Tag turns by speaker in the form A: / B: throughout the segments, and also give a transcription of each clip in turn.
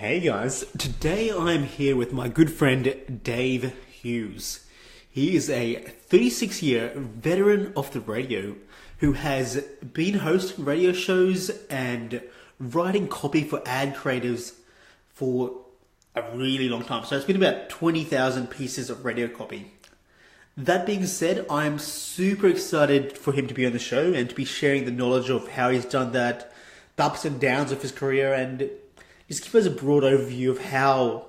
A: Hey guys, today I'm here with my good friend Dave Hughes. He is a 36-year veteran of the radio who has been hosting radio shows and writing copy for ad creators for a really long time. So it's been about 20,000 pieces of radio copy. That being said, I'm super excited for him to be on the show and to be sharing the knowledge of how he's done that, the ups and downs of his career, and just give us a broad overview of how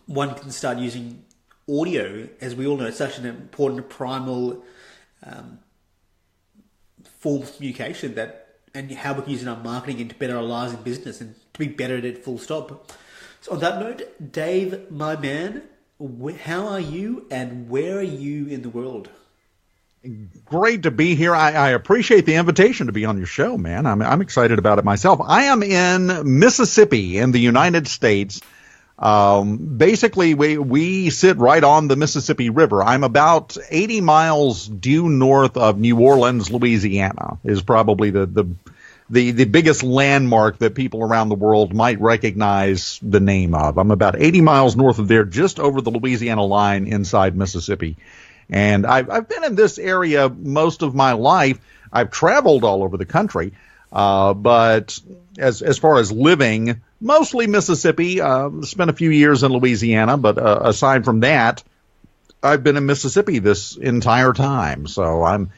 A: one can start using audio. As we all know, it's such an important primal form of communication and how we can use it in our marketing and to better our lives in business and to be better at it full stop. So on that note, Dave, my man, how are you and where are you in the world?
B: Great to be here. I appreciate the invitation to be on your show, man. I'm excited about it myself. I am in Mississippi in the United States. Basically, we sit right on the Mississippi River. I'm about 80 miles due north of New Orleans, Louisiana, is probably the biggest landmark that people around the world might recognize the name of. I'm about 80 miles north of there, just over the Louisiana line inside Mississippi. And I've been in this area most of my life. I've traveled all over the country, but as far as living, mostly Mississippi. Spent a few years in Louisiana, but aside from that, I've been in Mississippi this entire time. So I'm,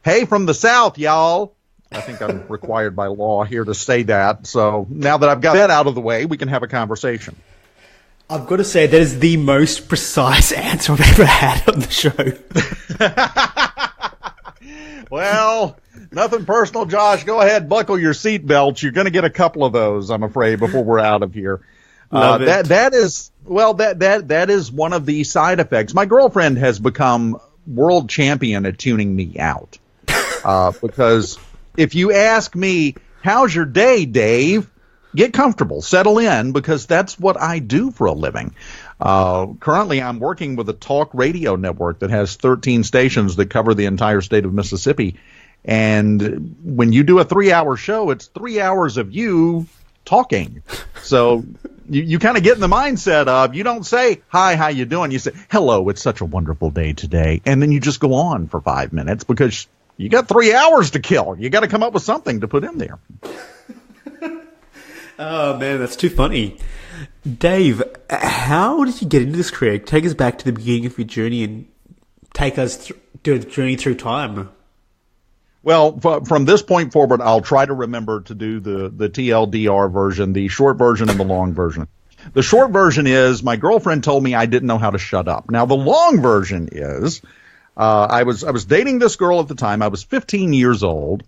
B: hey, from the South, y'all. I think I'm required by law here to say that. So now that I've got that out of the way, we can have a conversation.
A: I've got to say, that is the most precise answer I've ever had on the show.
B: Well, nothing personal, Josh. Go ahead, buckle your seatbelts. You're going to get a couple of those, I'm afraid, before we're out of here. That is one of the side effects. My girlfriend has become world champion at tuning me out. Because if you ask me, how's your day, Dave? Get comfortable, settle in, because that's what I do for a living. Currently, I'm working with a talk radio network that has 13 stations that cover the entire state of Mississippi. And when you do a 3-hour show, it's 3 hours of you talking. So you kind of get in the mindset of, you don't say, hi, how you doing? You say, hello, it's such a wonderful day today. And then you just go on for 5 minutes because you got 3 hours to kill. You got to come up with something to put in there.
A: Oh, man, that's too funny. Dave, how did you get into this career? Take us back to the beginning of your journey and take us through the journey through time.
B: Well, from this point forward, I'll try to remember to do the TLDR version, the short version and the long version. The short version is my girlfriend told me I didn't know how to shut up. Now, the long version is I was dating this girl at the time. I was 15 years old.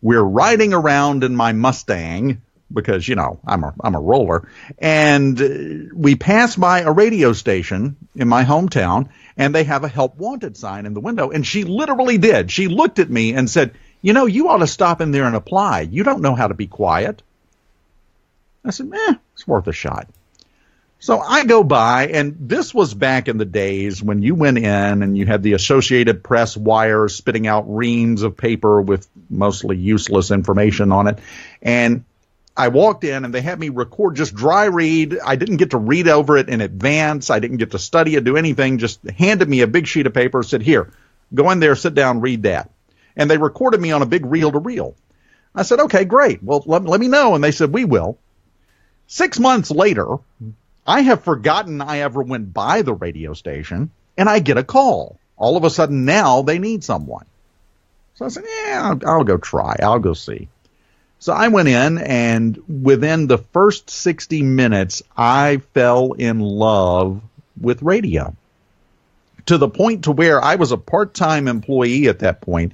B: We're riding around in my Mustang, because, you know, I'm a roller. And we passed by a radio station in my hometown, and they have a help wanted sign in the window. And she literally did. She looked at me and said, you know, you ought to stop in there and apply. You don't know how to be quiet. I said, it's worth a shot. So I go by, and this was back in the days when you went in and you had the Associated Press wires spitting out reams of paper with mostly useless information on it. And I walked in and they had me record, just dry read. I didn't get to read over it in advance. I didn't get to study it, do anything. Just handed me a big sheet of paper, said, here, go in there, sit down, read that. And they recorded me on a big reel-to-reel. I said, okay, great. Well, let me know. And they said, we will. 6 months later, I have forgotten I ever went by the radio station, and I get a call. All of a sudden now they need someone. So I said, I'll go try. I'll go see. So I went in, and within the first 60 minutes, I fell in love with radio, to the point to where I was a part-time employee at that point.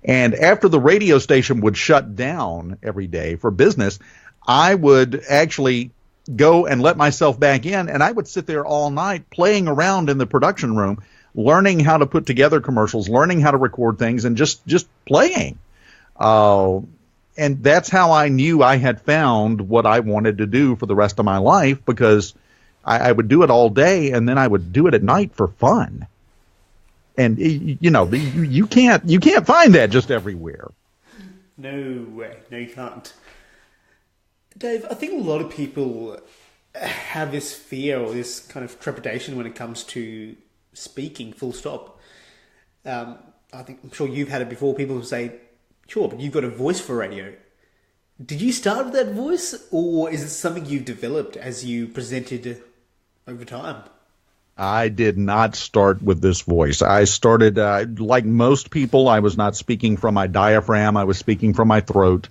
B: And after the radio station would shut down every day for business, I would actually go and let myself back in, and I would sit there all night playing around in the production room, learning how to put together commercials, learning how to record things, and just playing. And that's how I knew I had found what I wanted to do for the rest of my life, because I would do it all day, and then I would do it at night for fun. And, you know, you can't find that just everywhere.
A: No way. No, you can't. Dave, I think a lot of people have this fear or this kind of trepidation when it comes to speaking, full stop. I'm sure you've had it before. People who say, sure, but you've got a voice for radio. Did you start with that voice, or is it something you've developed as you presented over time?
B: I did not start with this voice. I started, like most people, I was not speaking from my diaphragm. I was speaking from my throat.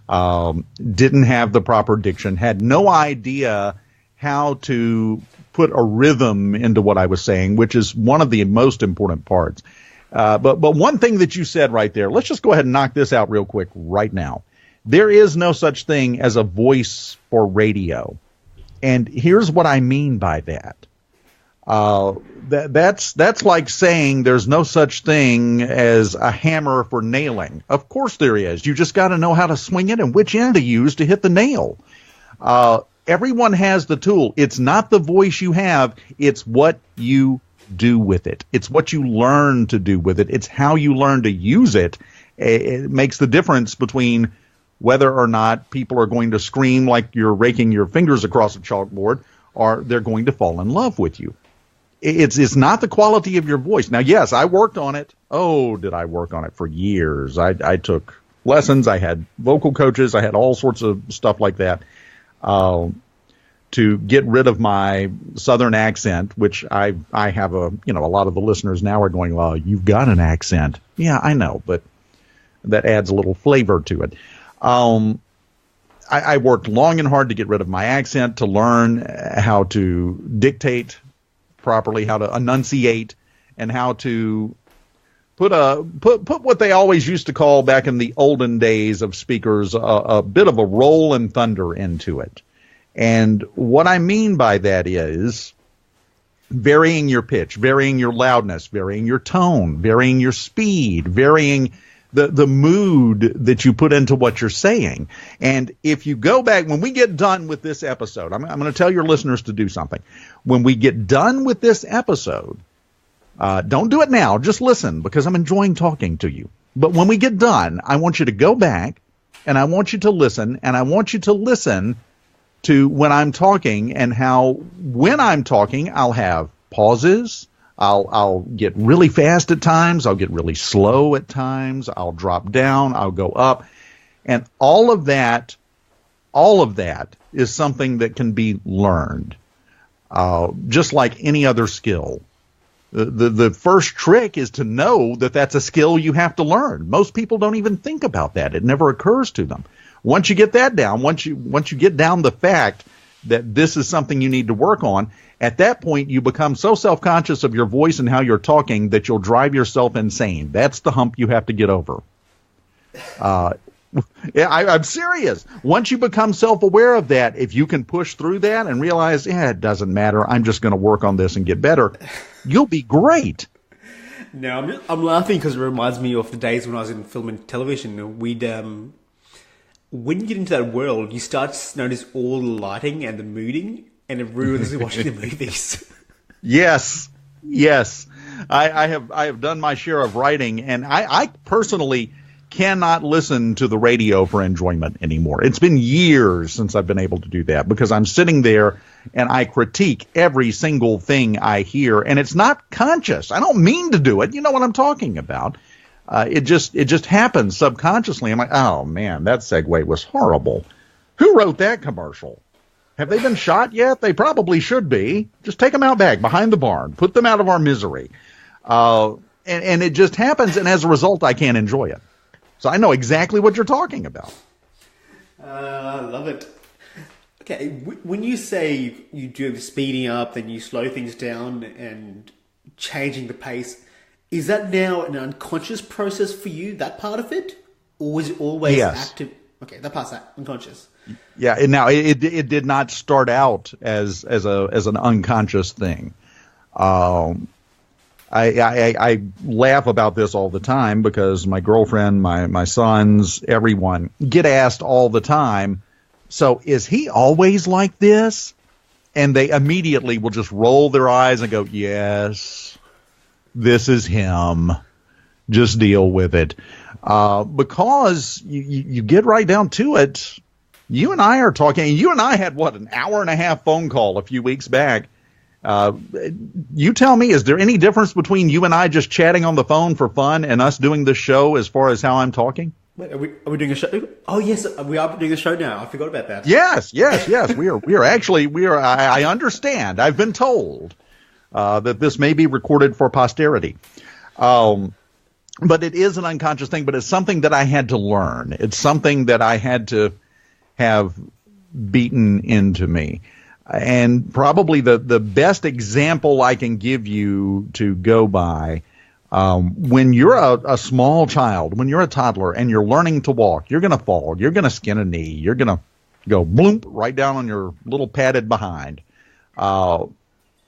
B: Didn't have the proper diction, had no idea how to put a rhythm into what I was saying, which is one of the most important parts. But one thing that you said right there, let's just go ahead and knock this out real quick right now. There is no such thing as a voice for radio. And here's what I mean by that. That's like saying there's no such thing as a hammer for nailing. Of course there is. You just got to know how to swing it and which end to use to hit the nail. Everyone has the tool. It's not the voice you have. It's what you do with it. It's what you learn to do with it. It's how you learn to use it. It makes the difference between whether or not people are going to scream like you're raking your fingers across a chalkboard or they're going to fall in love with you. It's not the quality of your voice. Now, yes, I worked on it. Oh, did I work on it for years. I took lessons. I had vocal coaches. I had all sorts of stuff like that to get rid of my Southern accent, which I have a lot of the listeners now are going, well, you've got an accent. Yeah, I know, but that adds a little flavor to it. I worked long and hard to get rid of my accent, to learn how to dictate properly, how to enunciate, and how to put what they always used to call back in the olden days of speakers a bit of a roll and thunder into it. And what I mean by that is varying your pitch, varying your loudness, varying your tone, varying your speed, varying the mood that you put into what you're saying. And if you go back, when we get done with this episode, I'm going to tell your listeners to do something. When we get done with this episode, don't do it now. Just listen, because I'm enjoying talking to you. But when we get done, I want you to go back, and I want you to listen, and I want you to listen to when I'm talking, and how when I'm talking, I'll have pauses. I'll get really fast at times. I'll get really slow at times. I'll drop down. I'll go up. And all of that is something that can be learned, just like any other skill. The first trick is to know that that's a skill you have to learn. Most people don't even think about that. It never occurs to them. Once you get that down, once you get down the fact that this is something you need to work on, at that point you become so self-conscious of your voice and how you're talking that you'll drive yourself insane. That's the hump you have to get over. Yeah, I'm serious. Once you become self-aware of that, if you can push through that and realize, it doesn't matter, I'm just going to work on this and get better, you'll be great.
A: No, I'm laughing because it reminds me of the days when I was in film and television. We'd when you get into that world, you start to notice all the lighting and the mooding, and it ruins watching the movies.
B: Yes. I have done my share of writing, and I personally cannot listen to the radio for enjoyment anymore. It's been years since I've been able to do that, because I'm sitting there and I critique every single thing I hear, and it's not conscious. I don't mean to do it. You know what I'm talking about. It just happens subconsciously. I'm like, oh man, that segue was horrible. Who wrote that commercial? Have they been shot yet? They probably should be. Just take them out back behind the barn. Put them out of our misery. And it just happens, and as a result, I can't enjoy it. So I know exactly what you're talking about.
A: I love it. Okay, when you say you do the speeding up, then you slow things down and changing the pace, is that now an unconscious process for you, that part of it? Or was it always active? Okay, that part's unconscious.
B: Yeah, and now it did not start out as an unconscious thing. I laugh about this all the time because my girlfriend, my sons, everyone get asked all the time, so is he always like this? And they immediately will just roll their eyes and go, yes, this is him. Just deal with it. Because you get right down to it, You and I are talking. You and I had, what, an hour and a half phone call a few weeks back. You tell me, is there any difference between you and I just chatting on the phone for fun and us doing the show as far as how I'm talking?
A: Wait, are we doing a show? Oh, yes, we are doing a show now. I forgot about that.
B: Yes. We are actually, I understand. I've been told that this may be recorded for posterity. But it is an unconscious thing, but it's something that I had to learn. It's something that I had to have beaten into me. And probably the best example I can give you to go by, when you're a small child, when you're a toddler and you're learning to walk, you're going to fall, you're going to skin a knee, you're going to go bloomp right down on your little padded behind. And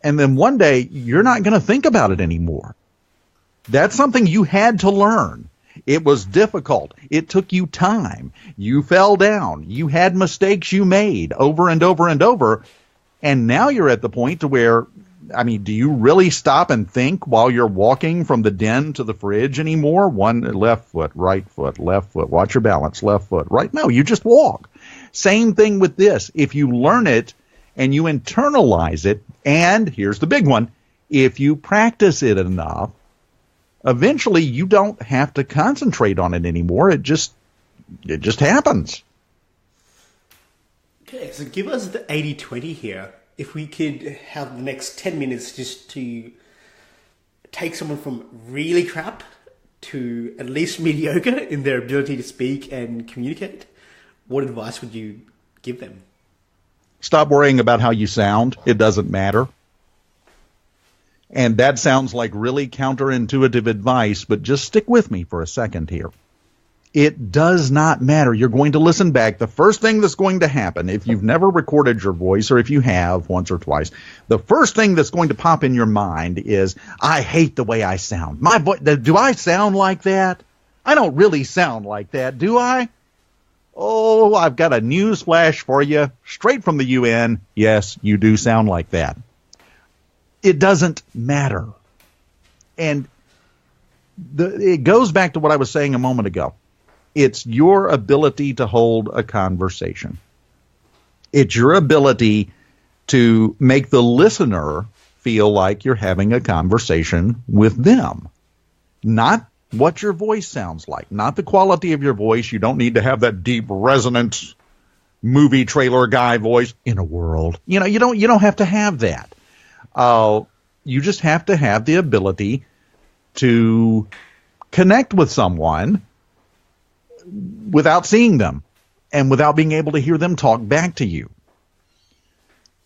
B: then one day you're not going to think about it anymore. That's something you had to learn. It was difficult. It took you time. You fell down. You had mistakes you made over and over and over. And now you're at the point to where, I mean, do you really stop and think while you're walking from the den to the fridge anymore? One left foot, right foot, left foot. Watch your balance, left foot, right. No, you just walk. Same thing with this. If you learn it and you internalize it, and here's the big one, if you practice it enough, eventually you don't have to concentrate on it anymore. It just happens.
A: Okay, so give us the 80-20 here. If we could have the next 10 minutes just to take someone from really crap to at least mediocre in their ability to speak and communicate, what advice would you give them?
B: Stop worrying about how you sound. It doesn't matter. And that sounds like really counterintuitive advice, but just stick with me for a second here. It does not matter. You're going to listen back. The first thing that's going to happen, if you've never recorded your voice, or if you have once or twice, the first thing that's going to pop in your mind is, I hate the way I sound. My voice, do I sound like that? I don't really sound like that, do I? Oh, I've got a news flash for you, straight from the UN. Yes, you do sound like that. It doesn't matter. And it goes back to what I was saying a moment ago. It's your ability to hold a conversation. It's your ability to make the listener feel like you're having a conversation with them. Not what your voice sounds like, not the quality of your voice. You don't need to have that deep, resonant movie trailer guy voice in a world. You don't have to have that. You just have to have the ability to connect with someone without seeing them and without being able to hear them talk back to you.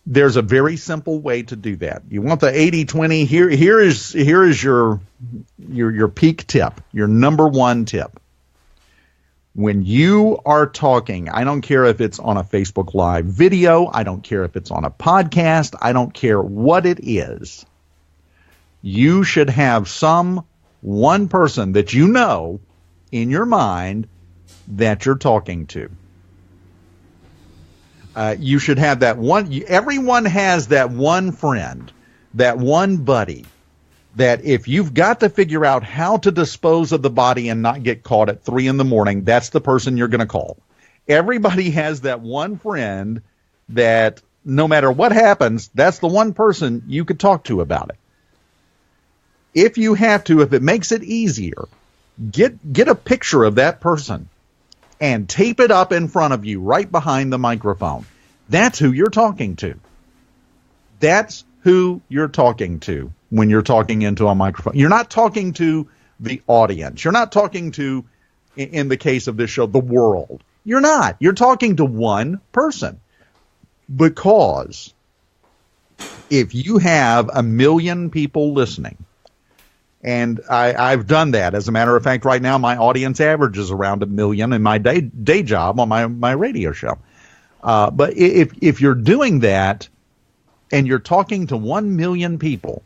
B: There's a very simple way to do that. You want the 80-20? Here is your peak tip, your number one tip. When you are talking, I don't care if it's on a Facebook Live video, I don't care if it's on a podcast, I don't care what it is. You should have one person that you know in your mind that you're talking to. You should have that one. Everyone has that one friend, that one buddy, that if you've got to figure out how to dispose of the body and not get caught at 3 a.m, that's the person you're going to call. Everybody has that one friend that no matter what happens, that's the one person you could talk to about it. If you have to, if it makes it easier, get a picture of that person and tape it up in front of you right behind the microphone. That's who you're talking to. That's who you're talking to when you're talking into a microphone. You're not talking to the audience. You're not talking to, in the case of this show, the world. You're not. You're talking to one person. Because if you have 1 million people listening, and I've done that. As a matter of fact, right now my audience averages around 1 million in my day job on my radio show. But if you're doing that and you're talking to 1 million people,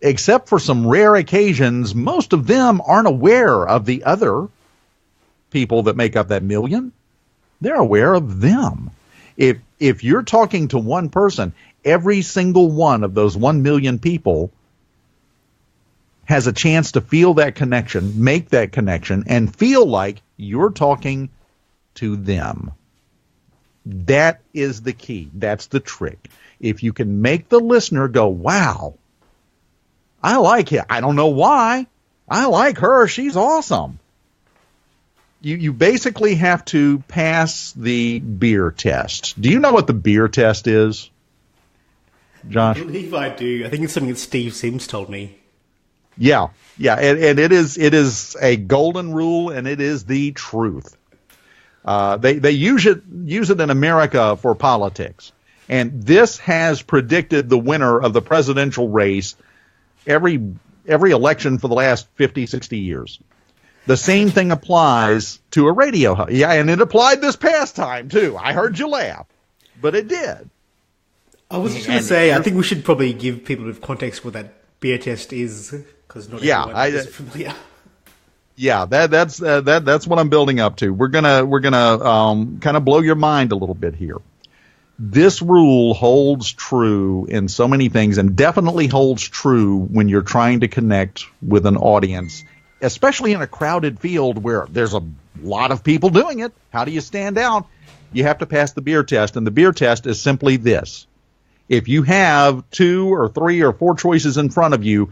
B: except for some rare occasions, most of them aren't aware of the other people that make up that million. They're aware of them. If you're talking to one person, every single one of those 1 million people has a chance to feel that connection, make that connection, and feel like you're talking to them. That is the key. That's the trick. If you can make the listener go, wow, I like it. I don't know why. I like her. She's awesome. You basically have to pass the beer test. Do you know what the beer test is, Josh?
A: I believe I do. I think it's something that Steve Sims told me.
B: Yeah, and it is a golden rule, and it is the truth. They use it in America for politics, and this has predicted the winner of the presidential race every election for the last 50, 60 years. The same thing applies to a radio host. Yeah, and it applied this past time, too. I heard you laugh, but it did.
A: I was just going to say, I think we should probably give people with context what that beer test is, because not everyone is familiar.
B: Yeah, that's what I'm building up to. We're gonna kind of blow your mind a little bit here. This rule holds true in so many things, and definitely holds true when you're trying to connect with an audience, especially in a crowded field where there's a lot of people doing it. How do you stand out? You have to pass the beer test, and the beer test is simply this. If you have 2 or 3 or 4 choices in front of you,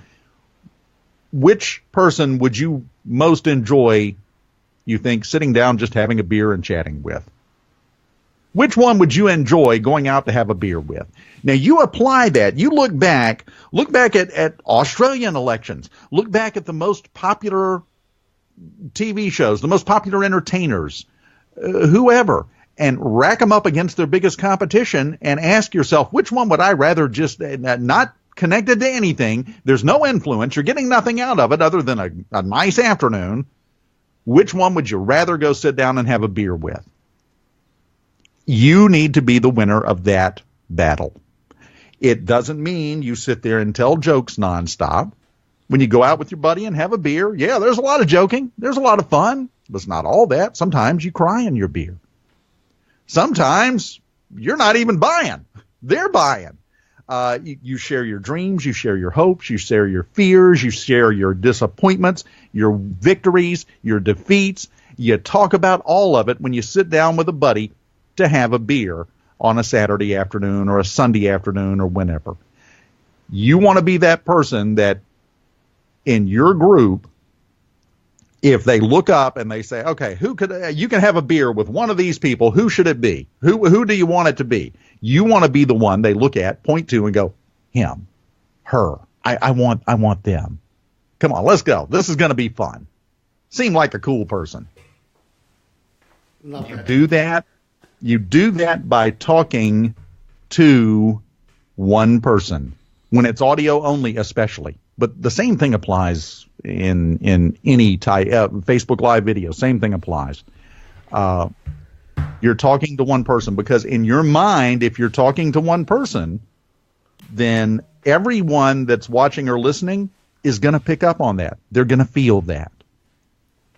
B: which person would you most enjoy, you think, sitting down just having a beer and chatting with? Which one would you enjoy going out to have a beer with? Now, you apply that. You look back at Australian elections. Look back at the most popular TV shows, the most popular entertainers, whoever, and rack them up against their biggest competition and ask yourself, which one would I rather just not connected to anything, there's no influence, you're getting nothing out of it other than a nice afternoon, which one would you rather go sit down and have a beer with? You need to be the winner of that battle. It doesn't mean you sit there and tell jokes nonstop. When you go out with your buddy and have a beer, yeah, there's a lot of joking, there's a lot of fun, but it's not all that. Sometimes you cry in your beer. Sometimes you're not even buying. They're buying. You share your dreams, you share your hopes, you share your fears, you share your disappointments, your victories, your defeats. You talk about all of it when you sit down with a buddy to have a beer on a Saturday afternoon or a Sunday afternoon or whenever. You want to be that person that in your group, if they look up and they say, okay, you can have a beer with one of these people, who should it be? Who do you want it to be? You want to be the one they look at, point to, and go, him, her. I want them. Come on, let's go. This is going to be fun. Seem like a cool person.
A: Love
B: you do that. You do that by talking to one person. When it's audio only, especially. But the same thing applies in any type Facebook Live video. Same thing applies. You're talking to one person because in your mind, if you're talking to one person, then everyone that's watching or listening is going to pick up on that. They're going to feel that.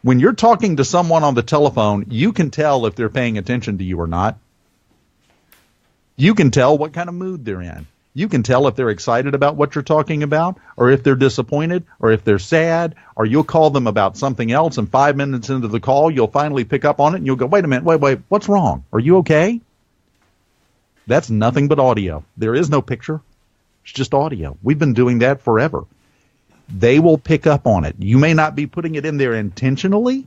B: When you're talking to someone on the telephone, you can tell if they're paying attention to you or not. You can tell what kind of mood they're in. You can tell if they're excited about what you're talking about, or if they're disappointed, or if they're sad, or you'll call them about something else, and 5 minutes into the call, you'll finally pick up on it, and you'll go, wait a minute, wait, what's wrong? Are you okay? That's nothing but audio. There is no picture. It's just audio. We've been doing that forever. They will pick up on it. You may not be putting it in there intentionally,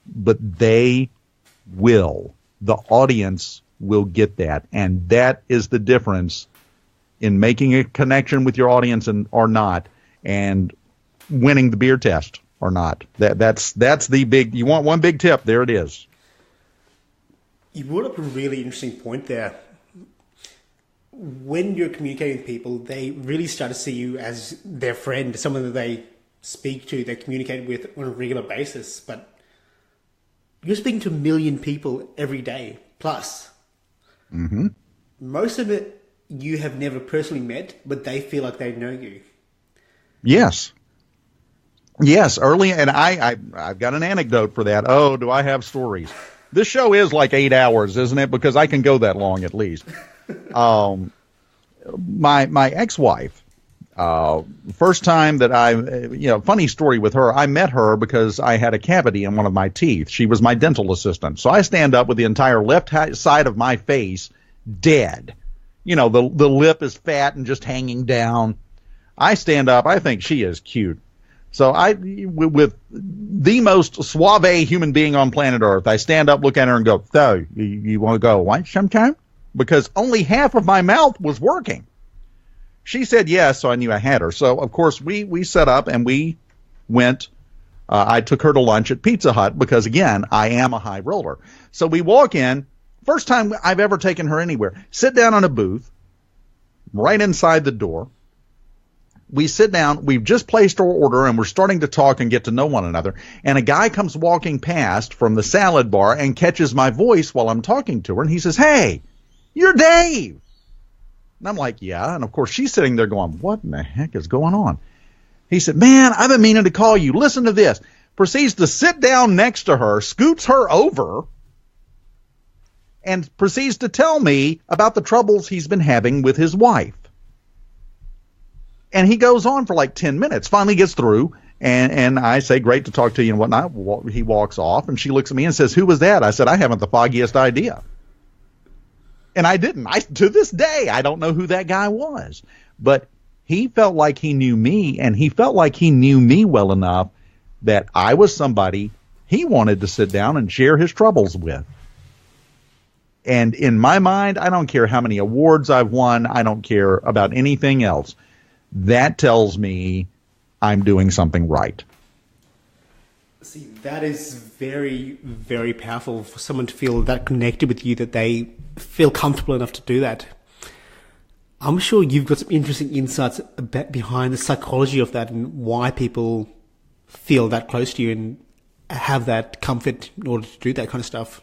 B: but they will. The audience will get that, and that is the difference in making a connection with your audience or not, and winning the beer test or not. That's the big. You want one big tip? There it is.
A: You brought up a really interesting point there. When you're communicating with people, they really start to see you as their friend, someone that they speak to, they communicate with on a regular basis. But you're speaking to 1 million people every day plus.
B: Mm-hmm.
A: Most of it you have never personally met, but they feel like they know you.
B: Yes. Early, and I've got an anecdote for that. Oh, do I have stories? This show is like 8 hours, isn't it? Because I can go that long at least. My ex-wife, First time that funny story with her, I met her because I had a cavity in one of my teeth. She was my dental assistant. So I stand up with the entire left side of my face dead. The lip is fat and just hanging down. I stand up. I think she is cute. So with the most suave human being on planet Earth, I stand up, look at her and go, so you want to go away sometime? Because only half of my mouth was working. She said yes, so I knew I had her. So, of course, we set up and we went. I took her to lunch at Pizza Hut because, again, I am a high roller. So we walk in. First time I've ever taken her anywhere. Sit down on a booth right inside the door. We sit down. We've just placed our order, and we're starting to talk and get to know one another. And a guy comes walking past from the salad bar and catches my voice while I'm talking to her. And he says, "Hey, you're Dave." And I'm like, yeah. And, of course, she's sitting there going, what in the heck is going on? He said, man, I've been meaning to call you. Listen to this. Proceeds to sit down next to her, scoots her over, and proceeds to tell me about the troubles he's been having with his wife. And he goes on for like 10 minutes, finally gets through, and I say, great to talk to you and whatnot. He walks off, and she looks at me and says, who was that? I said, I haven't the foggiest idea. And I didn't. To this day, I don't know who that guy was. But he felt like he knew me, and he felt like he knew me well enough that I was somebody he wanted to sit down and share his troubles with. And in my mind, I don't care how many awards I've won. I don't care about anything else. That tells me I'm doing something right.
A: See, that is very, very powerful for someone to feel that connected with you, that they feel comfortable enough to do that. I'm sure you've got some interesting insights behind the psychology of that and why people feel that close to you and have that comfort in order to do that kind of stuff.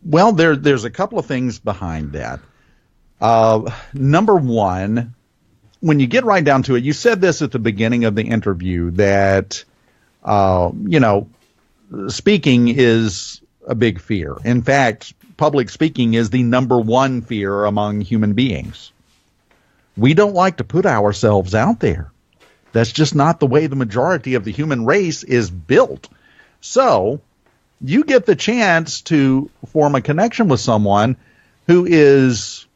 B: Well, there's a couple of things behind that. Number one, when you get right down to it, you said this at the beginning of the interview that, speaking is a big fear. In fact, public speaking is the number one fear among human beings. We don't like to put ourselves out there. That's just not the way the majority of the human race is built. So you get the chance to form a connection with someone who is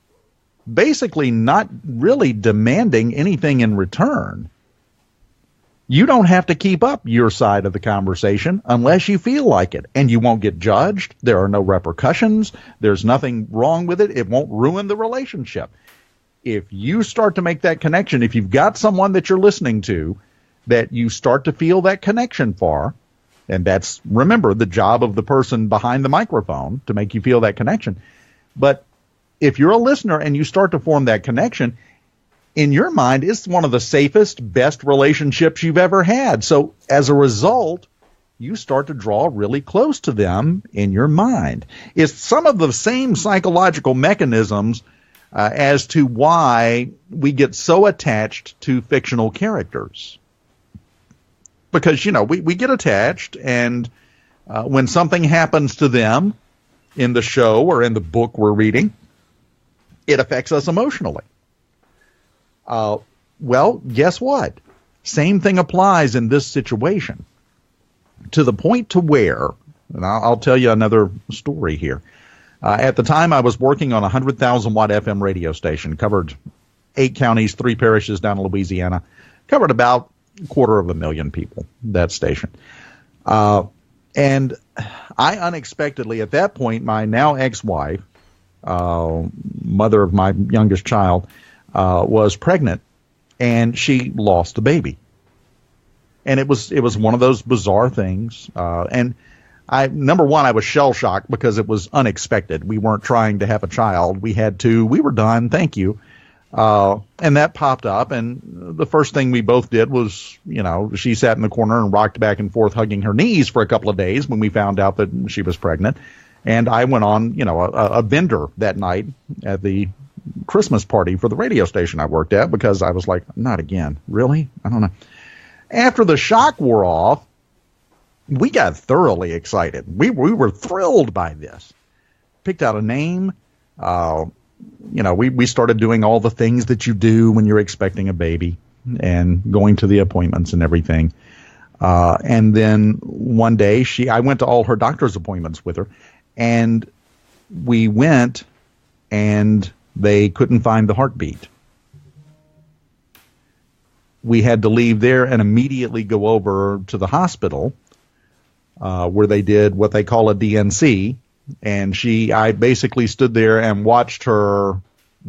B: basically not really demanding anything in return. You don't have to keep up your side of the conversation unless you feel like it, and you won't get judged. There are no repercussions. There's nothing wrong with it. It won't ruin the relationship. If you start to make that connection, if you've got someone that you're listening to that you start to feel that connection for, and that's, remember, the job of the person behind the microphone to make you feel that connection. But if you're a listener and you start to form that connection, in your mind, it's one of the safest, best relationships you've ever had. So as a result, you start to draw really close to them in your mind. It's some of the same psychological mechanisms as to why we get so attached to fictional characters. Because, we get attached, and when something happens to them in the show or in the book we're reading, it affects us emotionally. Well, guess what? Same thing applies in this situation. To the point to where, and I'll tell you another story here. At the time, I was working on a 100,000 watt FM radio station, covered 8 counties, 3 parishes down in Louisiana, covered about 250,000 people, that station. And I unexpectedly, at that point, my now ex-wife, mother of my youngest child, was pregnant, and she lost a baby. And it was one of those bizarre things. And number one, I was shell-shocked because it was unexpected. We weren't trying to have a child. We had two. We were done. Thank you. And that popped up, and the first thing we both did was, she sat in the corner and rocked back and forth, hugging her knees for a couple of days when we found out that she was pregnant. And I went on, a vendor that night at the Christmas party for the radio station I worked at, because I was like, not again. Really? I don't know. After the shock wore off, we got thoroughly excited. We were thrilled by this. Picked out a name. we started doing all the things that you do when you're expecting a baby and going to the appointments and everything. And then one day I went to all her doctor's appointments with her, and we went and they couldn't find the heartbeat. We had to leave there and immediately go over to the hospital where they did what they call a DNC. And I basically stood there and watched her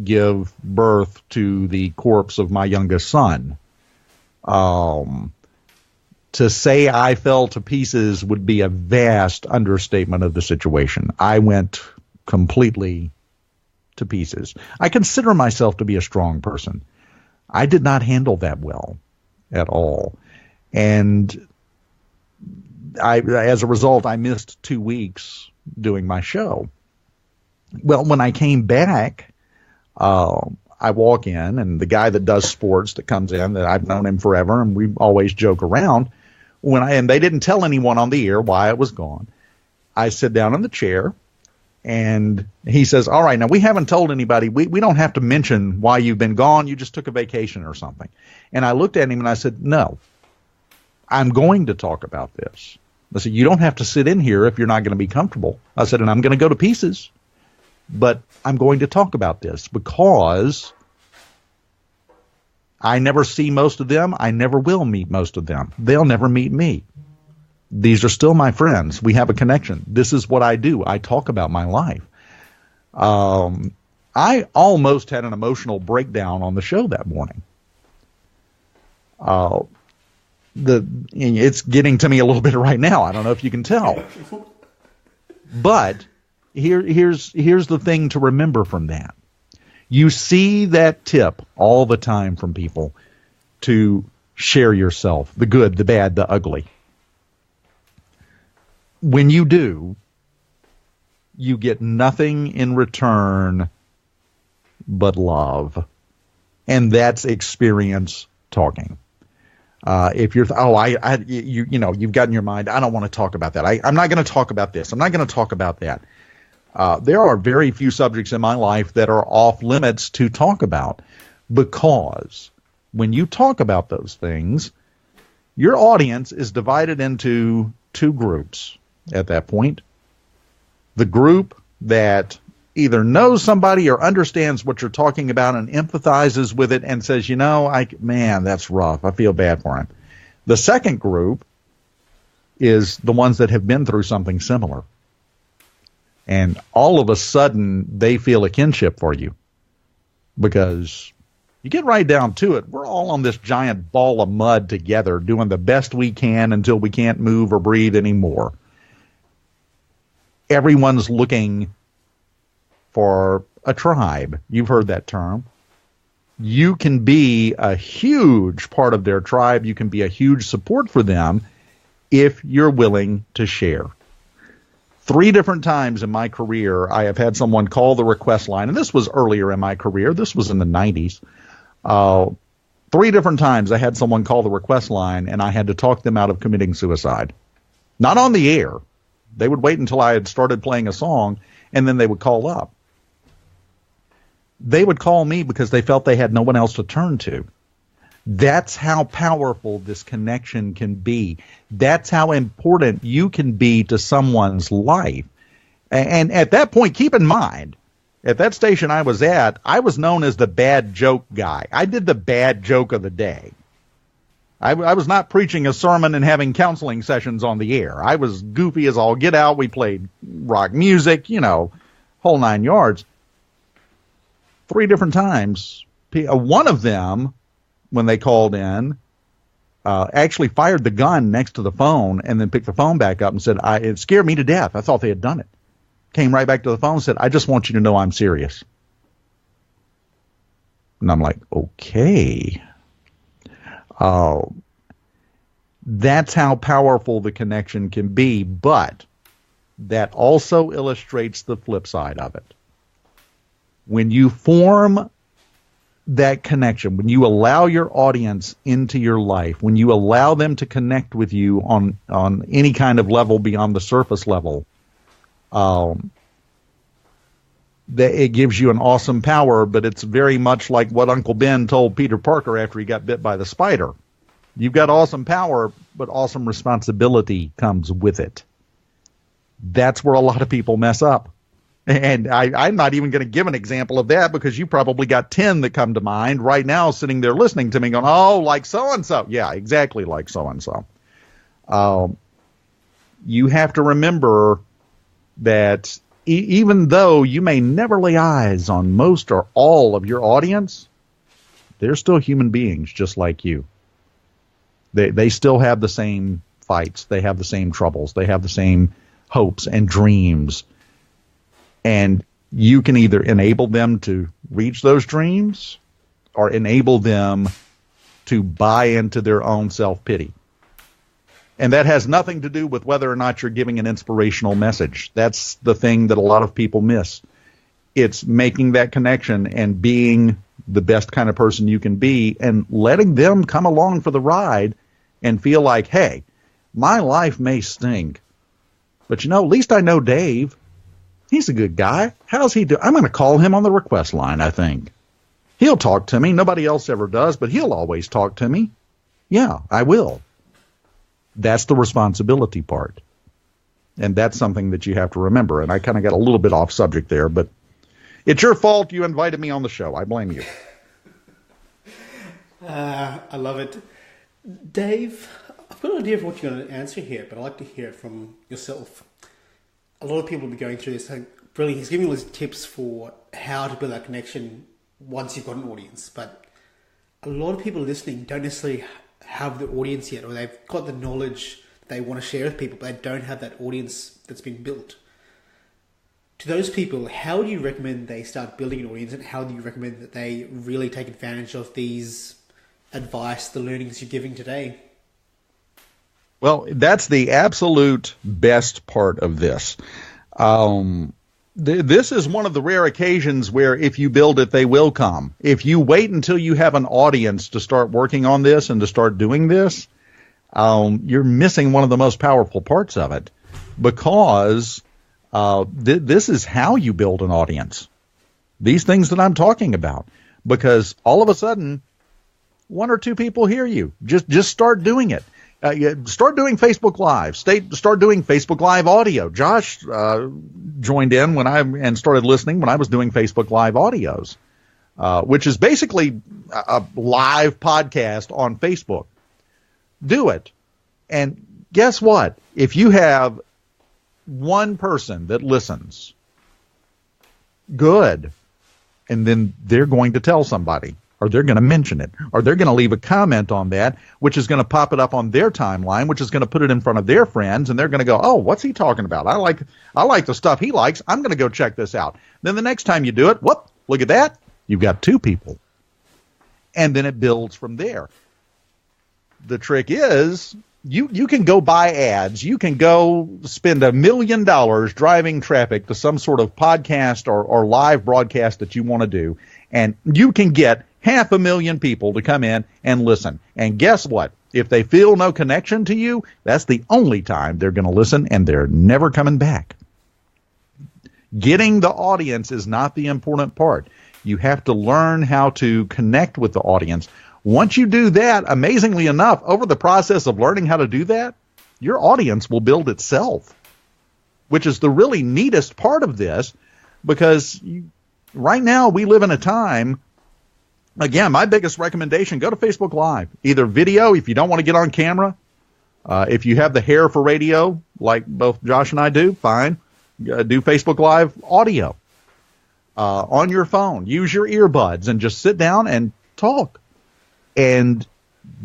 B: give birth to the corpse of my youngest son. To say I fell to pieces would be a vast understatement of the situation. I went completely to pieces. I consider myself to be a strong person. I did not handle that well at all. And as a result, I missed 2 weeks doing my show. Well, when I came back, I walk in, and the guy that does sports that comes in, that I've known him forever, and we always joke around, and they didn't tell anyone on the air why I was gone. I sit down in the chair, and he says, all right, now we haven't told anybody. We don't have to mention why you've been gone. You just took a vacation or something. And I looked at him and I said, no, I'm going to talk about this. I said, you don't have to sit in here if you're not going to be comfortable. I said, and I'm going to go to pieces, but I'm going to talk about this because I never see most of them. I never will meet most of them. They'll never meet me. These are still my friends. We have a connection. This is what I do. I talk about my life. I almost had an emotional breakdown on the show that morning. It's getting to me a little bit right now. I don't know if you can tell. But here's the thing to remember from that. You see that tip all the time from people to share yourself, the good, the bad, the ugly. When you do, you get nothing in return but love. And that's experience talking. If you're, you've got in your mind, I don't want to talk about that. I'm not going to talk about this. I'm not going to talk about that. There are very few subjects in my life that are off limits to talk about, because when you talk about those things, your audience is divided into two groups at that point. The group that either knows somebody or understands what you're talking about and empathizes with it and says, man, that's rough. I feel bad for him. The second group is the ones that have been through something similar. And all of a sudden, they feel a kinship for you, because you get right down to it. We're all on this giant ball of mud together, doing the best we can until we can't move or breathe anymore. Everyone's looking for a tribe. You've heard that term. You can be a huge part of their tribe. You can be a huge support for them if you're willing to share. 3 different times in my career, I have had someone call the request line, and this was earlier in my career. This was in the 90s. 3 different times I had someone call the request line, and I had to talk them out of committing suicide. Not on the air. They would wait until I had started playing a song, and then they would call up. They would call me because they felt they had no one else to turn to. That's how powerful this connection can be. That's how important you can be to someone's life. And at that point, keep in mind, at that station I was at, I was known as the bad joke guy. I did the bad joke of the day. I was not preaching a sermon and having counseling sessions on the air. I was goofy as all get out. We played rock music, whole 9 yards. 3 different times. One of them, when they called in, actually fired the gun next to the phone and then picked the phone back up and said, it scared me to death. I thought they had done it. Came right back to the phone and said, I just want you to know I'm serious. And I'm like, okay. That's how powerful the connection can be, but that also illustrates the flip side of it. When you form that connection, when you allow your audience into your life, when you allow them to connect with you on any kind of level beyond the surface level, it gives you an awesome power, but it's very much like what Uncle Ben told Peter Parker after he got bit by the spider. You've got awesome power, but awesome responsibility comes with it. That's where a lot of people mess up. And I'm not even going to give an example of that because you probably got 10 that come to mind right now sitting there listening to me going, oh, like so-and-so. Yeah, exactly like so-and-so. You have to remember that even though you may never lay eyes on most or all of your audience, they're still human beings just like you. They still have the same fights. They have the same troubles. They have the same hopes and dreams. And you can either enable them to reach those dreams or enable them to buy into their own self-pity. And that has nothing to do with whether or not you're giving an inspirational message. That's the thing that a lot of people miss. It's making that connection and being the best kind of person you can be and letting them come along for the ride and feel like, hey, my life may stink, but at least I know Dave. He's a good guy. How's he do? I'm going to call him on the request line, I think. He'll talk to me. Nobody else ever does, but he'll always talk to me. Yeah, I will. That's the responsibility part. And that's something that you have to remember. And I kind of got a little bit off subject there, but it's your fault you invited me on the show. I blame you.
A: I love it. Dave, I've got an idea of what you're going to answer here, but I'd like to hear it from yourself. A lot of people will be going through this. Really, he's giving all these tips for how to build that connection once you've got an audience. But a lot of people listening don't necessarily have the audience yet, or they've got the knowledge they want to share with people, but they don't have that audience that's been built. To those people, how do you recommend they start building an audience, and how do you recommend that they really take advantage of these advice, the learnings you're giving today?
B: Well, that's the absolute best part of this. This is one of the rare occasions where if you build it, they will come. If you wait until you have an audience to start working on this and to start doing this, you're missing one of the most powerful parts of it, because this is how you build an audience. These things that I'm talking about, because all of a sudden, one or two people hear you. Just start doing it. Start doing Facebook Live. Start doing Facebook Live audio. Josh joined in and started listening when I was doing Facebook Live audios, which is basically a live podcast on Facebook. Do it. And guess what? If you have one person that listens, good, and then they're going to tell somebody, or they're going to mention it, or they're going to leave a comment on that, which is going to pop it up on their timeline, which is going to put it in front of their friends, and they're going to go, oh, what's he talking about? I like the stuff he likes. I'm going to go check this out. Then the next time you do it, whoop, look at that. You've got two people. And then it builds from there. The trick is you can go buy ads. You can go spend $1 million driving traffic to some sort of podcast or live broadcast that you want to do, and you can get 500,000 people to come in and listen. And guess what? If they feel no connection to you, that's the only time they're going to listen, and they're never coming back. Getting the audience is not the important part. You have to learn how to connect with the audience. Once you do that, amazingly enough, over the process of learning how to do that, your audience will build itself, which is the really neatest part of this, because right now we live in a time. Again, my biggest recommendation, go to Facebook Live. Either video, if you don't want to get on camera. If you have the hair for radio, like both Josh and I do, fine. Do Facebook Live audio. On your phone. Use your earbuds and just sit down and talk. And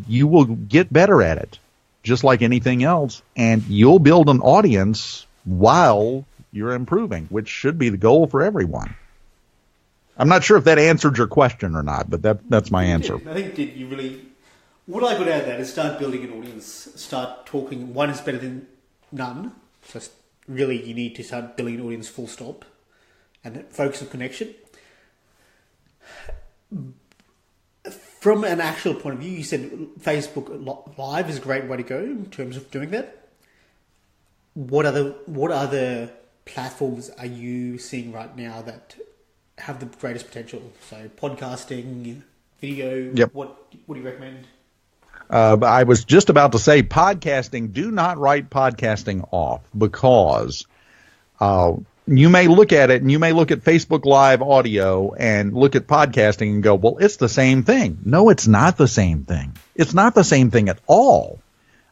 B: you will get better at it, just like anything else. And you'll build an audience while you're improving, which should be the goal for everyone. I'm not sure if that answered your question or not, but that's my answer.
A: I think you really... What I got out of that is start building an audience. Start talking. One is better than none. So really you need to start building an audience full stop. And focus on connection. From an actual point of view, you said Facebook Live is a great way to go in terms of doing that. What other platforms are you seeing right now that have the greatest potential? So podcasting, video.
B: Yep.
A: What do you recommend?
B: But I was just about to say podcasting, do not write podcasting off, because you may look at it and you may look at Facebook Live audio and look at podcasting and go, well, it's the same thing. No, it's not the same thing. It's not the same thing at all.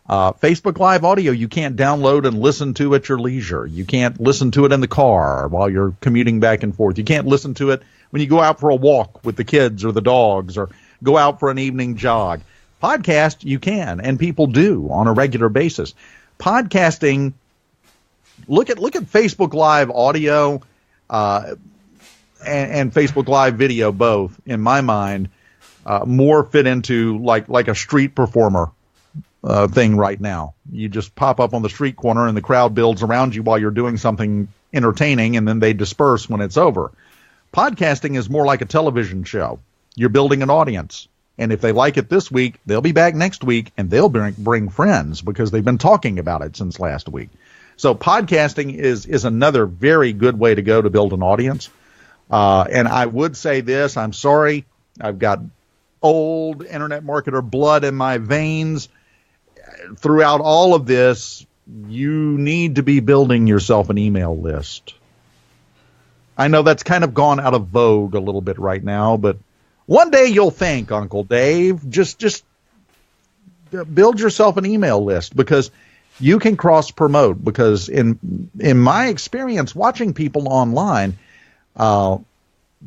B: Facebook Live audio, you can't download and listen to at your leisure. You can't listen to it in the car while you're commuting back and forth. You can't listen to it when you go out for a walk with the kids or the dogs, or go out for an evening jog. Podcast, you can, and people do on a regular basis. Podcasting, look at Facebook Live audio and Facebook Live video, both, in my mind, more fit into like a street performer thing right now. You just pop up on the street corner and the crowd builds around you while you're doing something entertaining, and then they disperse when it's over. Podcasting is more like a television show. You're building an audience. And if they like it this week, they'll be back next week, and they'll bring friends because they've been talking about it since last week. So podcasting is another very good way to go to build an audience. And I would say this, I'm sorry, I've got old internet marketer blood in my veins. Throughout all of this, you need to be building yourself an email list. I know that's kind of gone out of vogue a little bit right now, but one day you'll thank Uncle Dave. Just build yourself an email list, because you can cross promote. Because in my experience watching people online,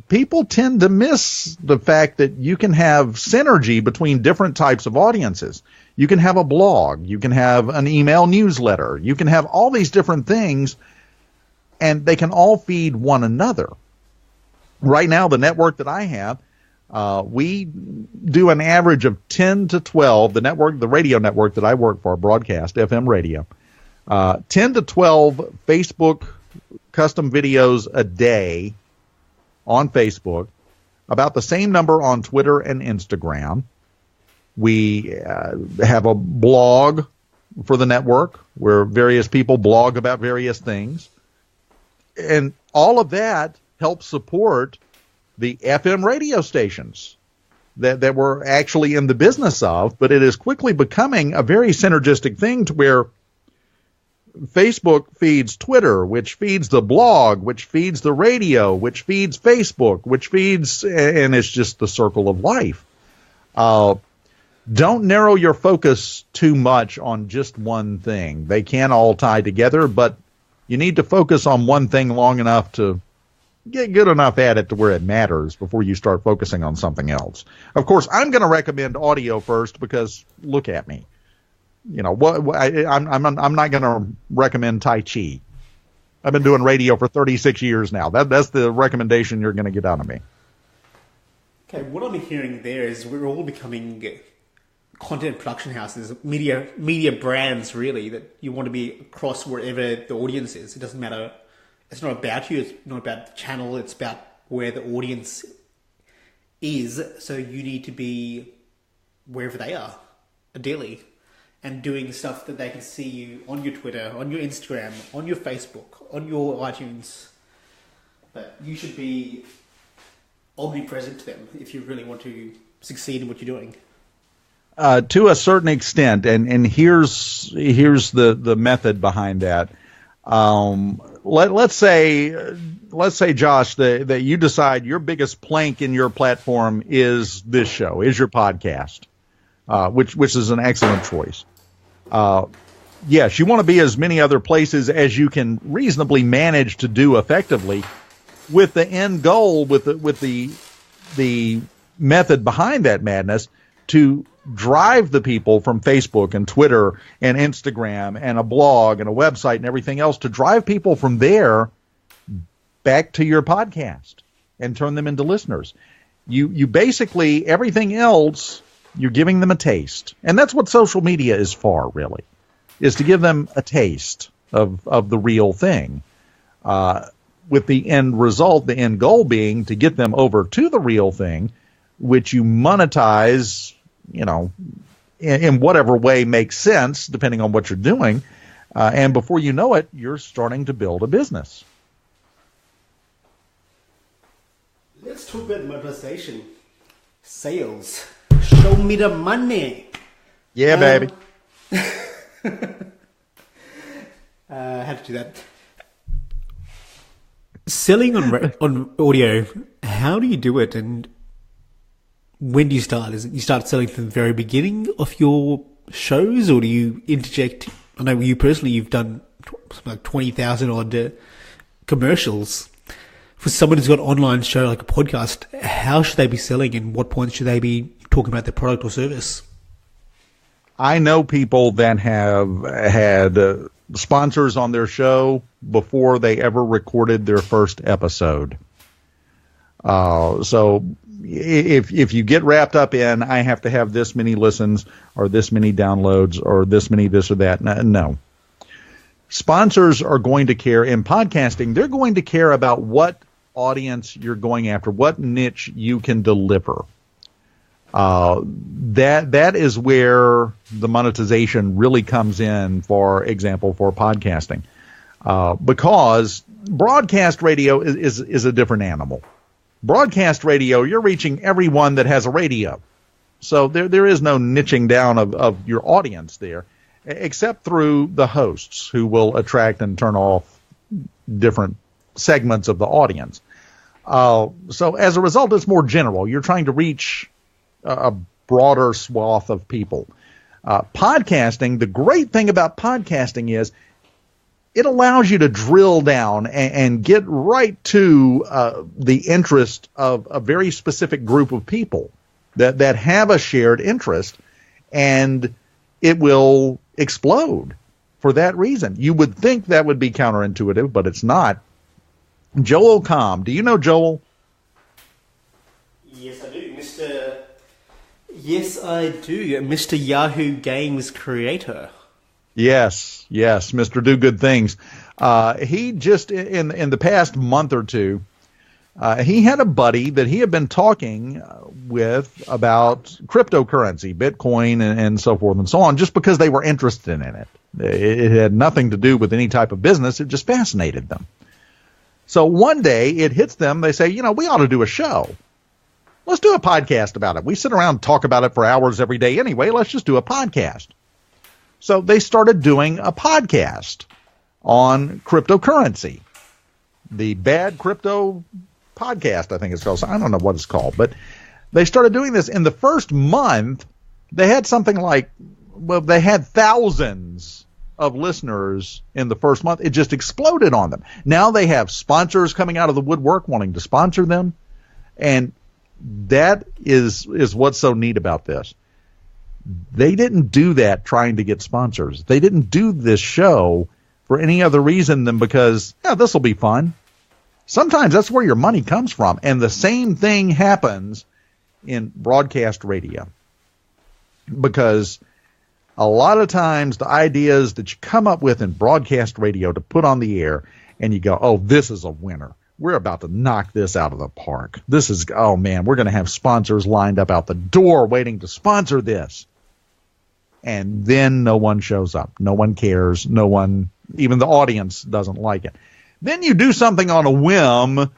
B: people tend to miss the fact that you can have synergy between different types of audiences. You can have a blog, you can have an email newsletter, you can have all these different things, and they can all feed one another. Right now, the network that I have, we do an average of 10 to 12, the radio network that I work for, broadcast, FM radio, 10 to 12 Facebook custom videos a day on Facebook, about the same number on Twitter and Instagram. We have a blog for the network where various people blog about various things. And all of that helps support the FM radio stations that we're actually in the business of, but it is quickly becoming a very synergistic thing to where Facebook feeds Twitter, which feeds the blog, which feeds the radio, which feeds Facebook, which feeds, and it's just the circle of life. Don't narrow your focus too much on just one thing. They can all tie together, but you need to focus on one thing long enough to get good enough at it to where it matters before you start focusing on something else. Of course, I'm going to recommend audio first because look at me. You know, I'm not going to recommend Tai Chi. I've been doing radio for 36 years now. That's the recommendation you're going to get out of me.
A: Okay, what I'm hearing there is we're all becoming content production houses, media brands, really, that you want to be across wherever the audience is. It doesn't matter. It's not about you. It's not about the channel. It's about where the audience is. So you need to be wherever they are, ideally, and doing stuff that they can see you on your Twitter, on your Instagram, on your Facebook, on your iTunes. But you should be omnipresent to them if you really want to succeed in what you're doing.
B: To a certain extent, and here's the method behind that. Let's say, Josh, that you decide your biggest plank in your platform is this show, is your podcast, which is an excellent choice. Yes, you want to be as many other places as you can reasonably manage to do effectively, with the end goal, with the method behind that madness, to drive the people from Facebook and Twitter and Instagram and a blog and a website and everything else, to drive people from there back to your podcast and turn them into listeners. You basically, everything else, you're giving them a taste. And that's what social media is for, really, is to give them a taste of the real thing. With the end result, the end goal being to get them over to the real thing, which you monetize, you know, in whatever way makes sense, depending on what you're doing. And before you know it, you're starting to build a business.
A: Let's talk about monetization. Sales. Show me the money.
B: Yeah, baby.
A: How to do that. Selling on audio, how do you do it, and when do you start? Is it you start selling from the very beginning of your shows, or do you interject? I know you personally, you've done like 20,000 odd commercials. For someone who's got an online show like a podcast, how should they be selling, and what points should they be talking about their product or service?
B: I know people that have had sponsors on their show before they ever recorded their first episode. So if you get wrapped up in, I have to have this many listens or this many downloads or this many this or that, no. Sponsors are going to care in podcasting. They're going to care about what audience you're going after, what niche you can deliver. That is where the monetization really comes in, for example, for podcasting. Because broadcast radio is a different animal. Broadcast radio, you're reaching everyone that has a radio. So there is no niching down of your audience there, except through the hosts who will attract and turn off different segments of the audience. So as a result, it's more general. You're trying to reach a broader swath of people. Podcasting, the great thing about podcasting is it allows you to drill down and get right to the interest of a very specific group of people that have a shared interest, and it will explode for that reason. You would think that would be counterintuitive, but it's not. Joel Comm. Do you know Joel?
A: Yes, I do. Yes, I do. Mr. Yahoo Games creator.
B: Yes, Mr. Do Good Things. He just, in the past month or two, he had a buddy that he had been talking with about cryptocurrency, Bitcoin, and so forth and so on, just because they were interested in it. It had nothing to do with any type of business. It just fascinated them. So one day it hits them. They say, we ought to do a show. Let's do a podcast about it. We sit around and talk about it for hours every day anyway. Let's just do a podcast. So they started doing a podcast on cryptocurrency. The Bad Crypto Podcast, I think it's called. I don't know what it's called, but they started doing this. In the first month, they had something like, they had thousands of listeners in the first month. It just exploded on them. Now they have sponsors coming out of the woodwork wanting to sponsor them. And that is what's so neat about this. They didn't do that trying to get sponsors. They didn't do this show for any other reason than because, this will be fun. Sometimes that's where your money comes from. And the same thing happens in broadcast radio. Because a lot of times the ideas that you come up with in broadcast radio to put on the air, and you go, oh, this is a winner. We're about to knock this out of the park. This is, oh man, we're going to have sponsors lined up out the door waiting to sponsor this. And then no one shows up. No one cares. No one, even the audience doesn't like it. Then you do something on a whim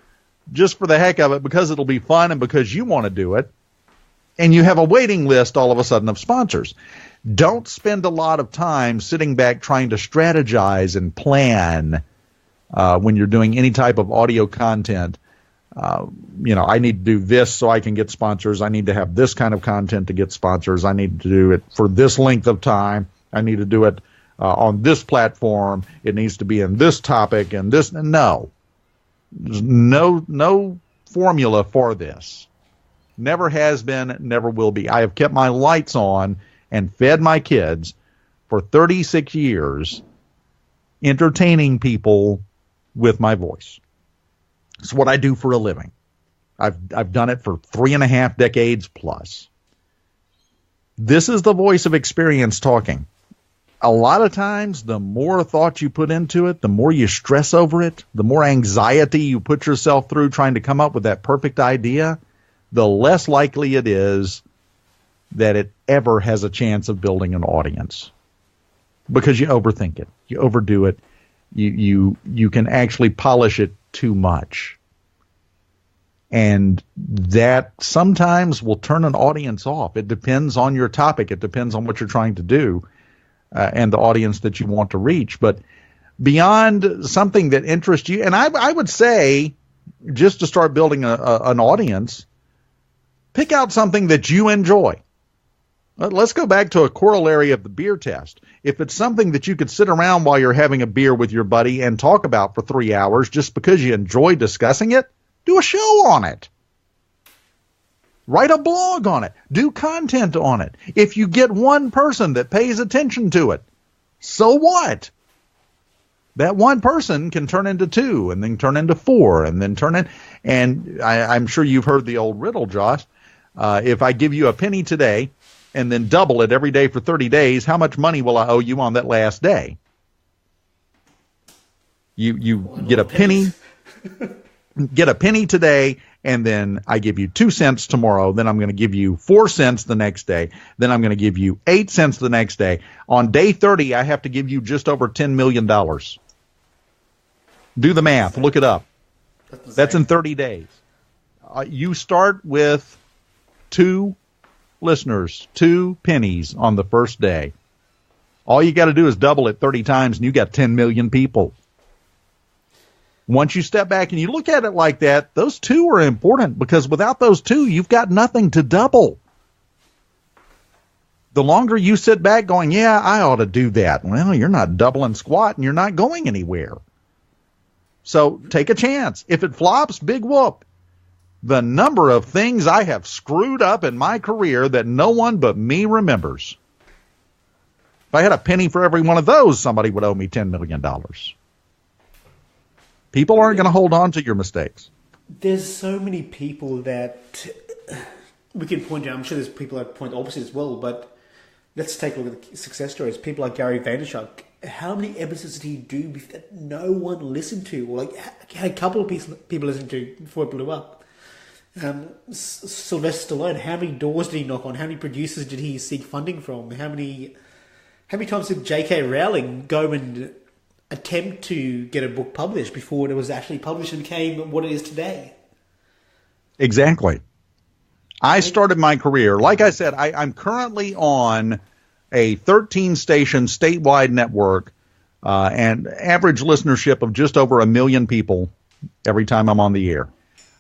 B: just for the heck of it because it'll be fun and because you want to do it. And you have a waiting list all of a sudden of sponsors. Don't spend a lot of time sitting back trying to strategize and plan when you're doing any type of audio content. I need to do this so I can get sponsors. I need to have this kind of content to get sponsors. I need to do it for this length of time. I need to do it on this platform. It needs to be in this topic and this. No. There's no formula for this. Never has been, never will be. I have kept my lights on and fed my kids for 36 years, entertaining people with my voice. It's what I do for a living. I've done it for 3.5 decades plus. This is the voice of experience talking. A lot of times, the more thought you put into it, the more you stress over it, the more anxiety you put yourself through trying to come up with that perfect idea, the less likely it is that it ever has a chance of building an audience. Because you overthink it. You overdo it. You can actually polish it too much. And that sometimes will turn an audience off. It depends on your topic. It depends on what you're trying to do and the audience that you want to reach. But beyond something that interests you, and I would say, just to start building an audience, pick out something that you enjoy. Let's go back to a corollary of the beer test. If it's something that you could sit around while you're having a beer with your buddy and talk about for 3 hours just because you enjoy discussing it, do a show on it. Write a blog on it. Do content on it. If you get one person that pays attention to it, so what? That one person can turn into 2, and then turn into 4, and then turn in. And I'm sure you've heard the old riddle, Josh. If I give you a penny today and then double it every day for 30 days, how much money will I owe you on that last day? You get a penny. Get a penny today, and then I give you 2 cents tomorrow. Then I'm going to give you 4 cents the next day. Then I'm going to give you 8 cents the next day. On day 30, I have to give you just over $10 million. Do the math. Look it up. That's in 30 days. You start with 2 listeners, 2 pennies on the first day. All you got to do is double it 30 times, and you got 10 million people. Once you step back and you look at it like that, those 2 are important, because without those 2, you've got nothing to double. The longer you sit back going, yeah, I ought to do that. Well, you're not doubling squat and you're not going anywhere. So take a chance. If it flops, big whoop. The number of things I have screwed up in my career that no one but me remembers. If I had a penny for every one of those, somebody would owe me $10 million. People aren't going to hold on to your mistakes.
A: There's so many people that we can point out. I'm sure there's people that point opposite as well, but let's take a look at the success stories. People like Gary Vaynerchuk. How many episodes did he do that no one listened to? Or like had a couple of people listened to before it blew up. Sylvester Stallone, how many doors did he knock on? How many producers did he seek funding from? How many times did J.K. Rowling go and attempt to get a book published before it was actually published and became what it is today?
B: Exactly. I started my career, like I said, I'm currently on a 13-station statewide network and average listenership of just over 1 million people every time I'm on the air.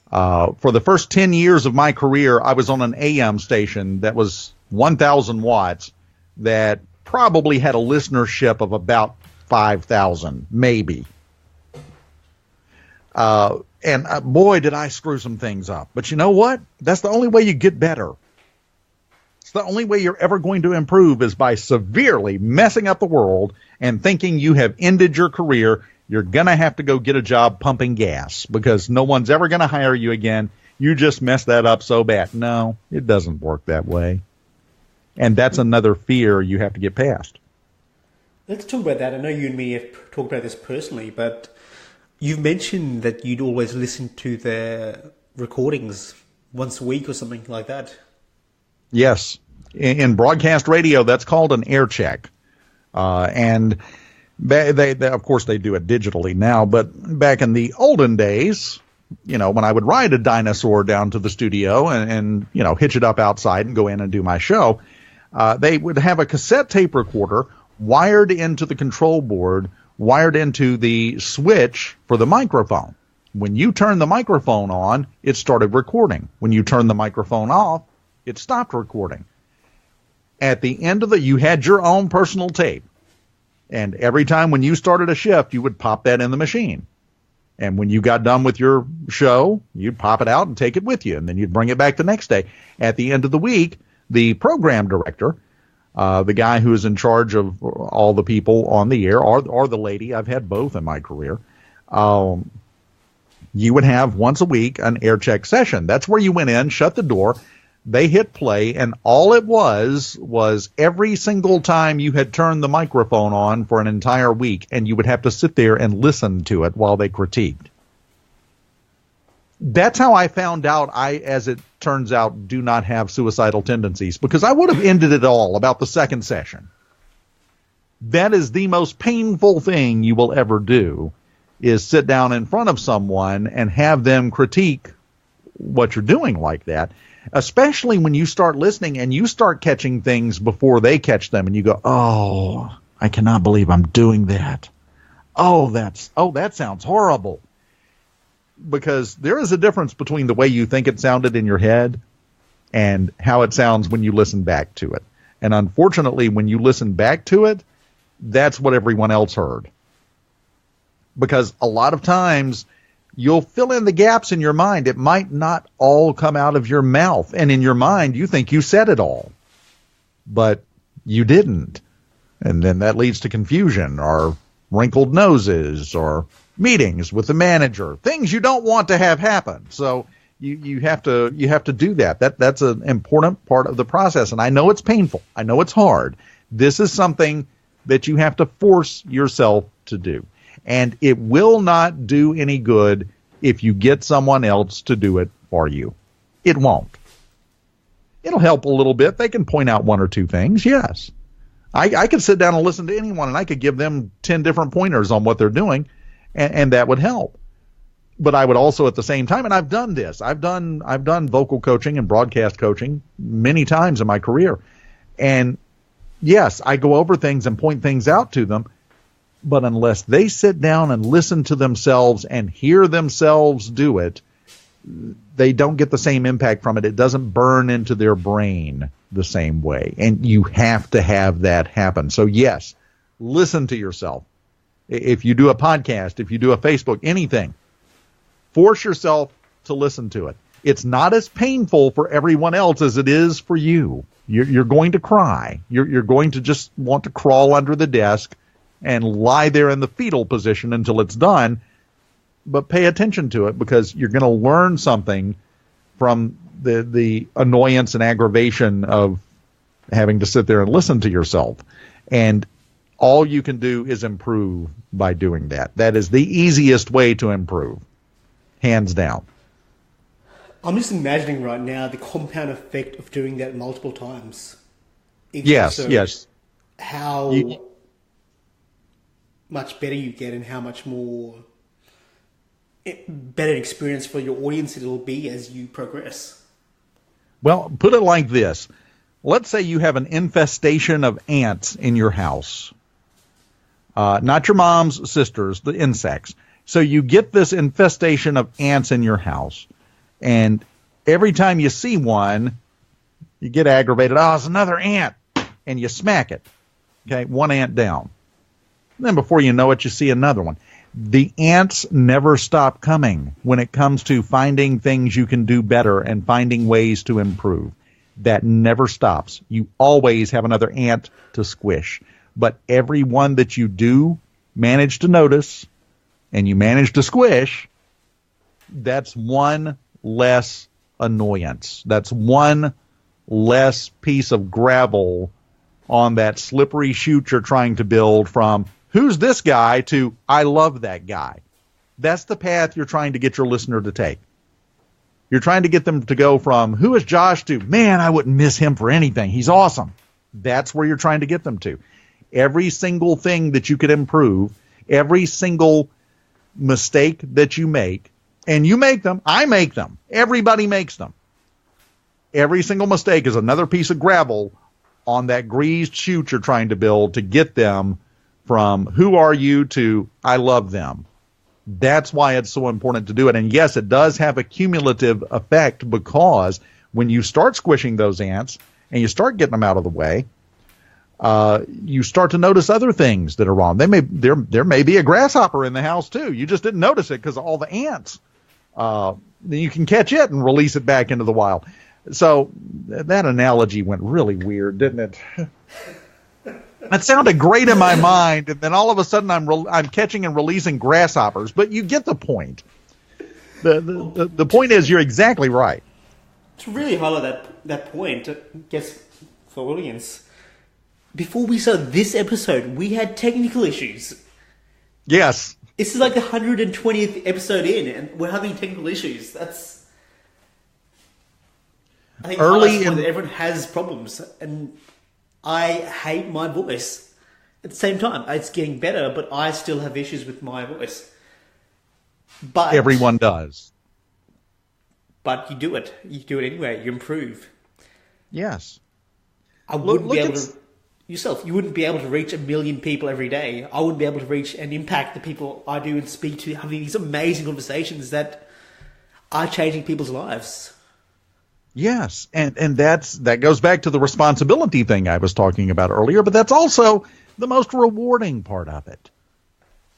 B: For the first 10 years of my career, I was on an AM station that was 1,000 watts that probably had a listenership of about 5,000, maybe. And boy, did I screw some things up. But you know what? That's the only way you get better. It's the only way you're ever going to improve is by severely messing up the world and thinking you have ended your career. You're going to have to go get a job pumping gas because no one's ever going to hire you again. You just messed that up so bad. No, it doesn't work that way. And that's another fear you have to get past.
A: Let's talk about that. I know you and me have talked about this personally, but you've mentioned that you'd always listen to the recordings once a week or something like that.
B: Yes. In broadcast radio, that's called an air check. And they, of course, they do it digitally now. But back in the olden days, you know, when I would ride a dinosaur down to the studio and you know, hitch it up outside and go in and do my show, they would have a cassette tape recorder wired into the control board, wired into the switch for the microphone. When you turn the microphone on, it started recording. When you turn the microphone off, it stopped recording. At the end of you had your own personal tape. And every time when you started a shift, you would pop that in the machine. And when you got done with your show, you'd pop it out and take it with you. And then you'd bring it back the next day. At the end of the week, the program director, the guy who is in charge of all the people on the air, or the lady, I've had both in my career, you would have once a week an air check session. That's where you went in, shut the door, they hit play, and all it was every single time you had turned the microphone on for an entire week, and you would have to sit there and listen to it while they critiqued. That's how I found out I, as it turns out, do not have suicidal tendencies, because I would have ended it all about the second session. That is the most painful thing you will ever do, is sit down in front of someone and have them critique what you're doing like that, especially when you start listening and you start catching things before they catch them, and you go, oh, I cannot believe I'm doing that. That sounds horrible. Because there is a difference between the way you think it sounded in your head and how it sounds when you listen back to it. And unfortunately, when you listen back to it, that's what everyone else heard. Because a lot of times you'll fill in the gaps in your mind. It might not all come out of your mouth. And in your mind, you think you said it all. But you didn't. And then that leads to confusion or wrinkled noses or meetings with the manager, things you don't want to have happen. So you have to do that. That's an important part of the process. And I know it's painful. I know it's hard. This is something that you have to force yourself to do. And it will not do any good if you get someone else to do it for you. It won't. It'll help a little bit. They can point out one or two things, yes. I could sit down and listen to anyone, and I could give them 10 different pointers on what they're doing, and that would help. But I would also at the same time, and I've done this. I've done vocal coaching and broadcast coaching many times in my career. And yes, I go over things and point things out to them, but unless they sit down and listen to themselves and hear themselves do it, they don't get the same impact from it. It doesn't burn into their brain the same way. And you have to have that happen. So yes, listen to yourself. If you do a podcast, if you do a Facebook, anything, force yourself to listen to it. It's not as painful for everyone else as it is for you. You're going to cry. You're going to just want to crawl under the desk and lie there in the fetal position until it's done. But pay attention to it, because you're going to learn something from the annoyance and aggravation of having to sit there and listen to yourself. And all you can do is improve by doing that. That is the easiest way to improve, hands down.
A: I'm just imagining right now the compound effect of doing that multiple times.
B: Yes.
A: How much better you get, and how much more better experience for your audience it'll be as you progress.
B: Well, put it like this. Let's say you have an infestation of ants in your house. Not your mom's sisters, the insects. So you get this infestation of ants in your house, and every time you see one, you get aggravated. Oh, it's another ant, and you smack it. Okay, one ant down. And then before you know it, you see another one. The ants never stop coming when it comes to finding things you can do better and finding ways to improve. That never stops. You always have another ant to squish. But every one that you do manage to notice and you manage to squish, that's one less annoyance. That's one less piece of gravel on that slippery chute you're trying to build from who's this guy to I love that guy. That's the path you're trying to get your listener to take. You're trying to get them to go from who is Josh to, man, I wouldn't miss him for anything. He's awesome. That's where you're trying to get them to. Every single thing that you could improve, every single mistake that you make, and you make them, I make them, everybody makes them. Every single mistake is another piece of gravel on that greased chute you're trying to build to get them from who are you to I love them. That's why it's so important to do it. And yes, it does have a cumulative effect, because when you start squishing those ants and you start getting them out of the way, you start to notice other things that are wrong. There may be a grasshopper in the house too. You just didn't notice it because of all the ants. Then you can catch it and release it back into the wild. So that analogy went really weird, didn't it? That sounded great in my mind, and then all of a sudden I'm catching and releasing grasshoppers. But you get the point. The point is, you're exactly right.
A: To really highlight that point, I guess for audience, before we started this episode, we had technical issues.
B: Yes.
A: This is like the 120th episode in, and we're having technical issues. I think that everyone has problems, and I hate my voice. At the same time, it's getting better, but I still have issues with my voice. But
B: everyone does.
A: but you do it. You do it anyway. You improve.
B: Yes.
A: I wouldn't be able to... Yourself, you wouldn't be able to reach 1 million people every day. I wouldn't be able to reach and impact the people I do and speak to, having these amazing conversations that are changing people's lives.
B: Yes, and that goes back to the responsibility thing I was talking about earlier, but that's also the most rewarding part of it.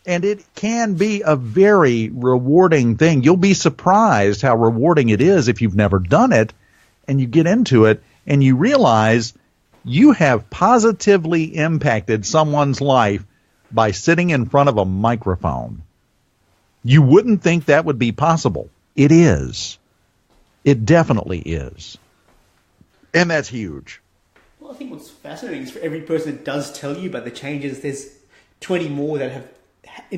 B: And it can be a very rewarding thing. You'll be surprised how rewarding it is if you've never done it, and you get into it, and you realize you have positively impacted someone's life by sitting in front of a microphone. You wouldn't think that would be possible. It is. It definitely is. And that's huge.
A: Well, I think what's fascinating is for every person that does tell you about the changes, there's 20 more that have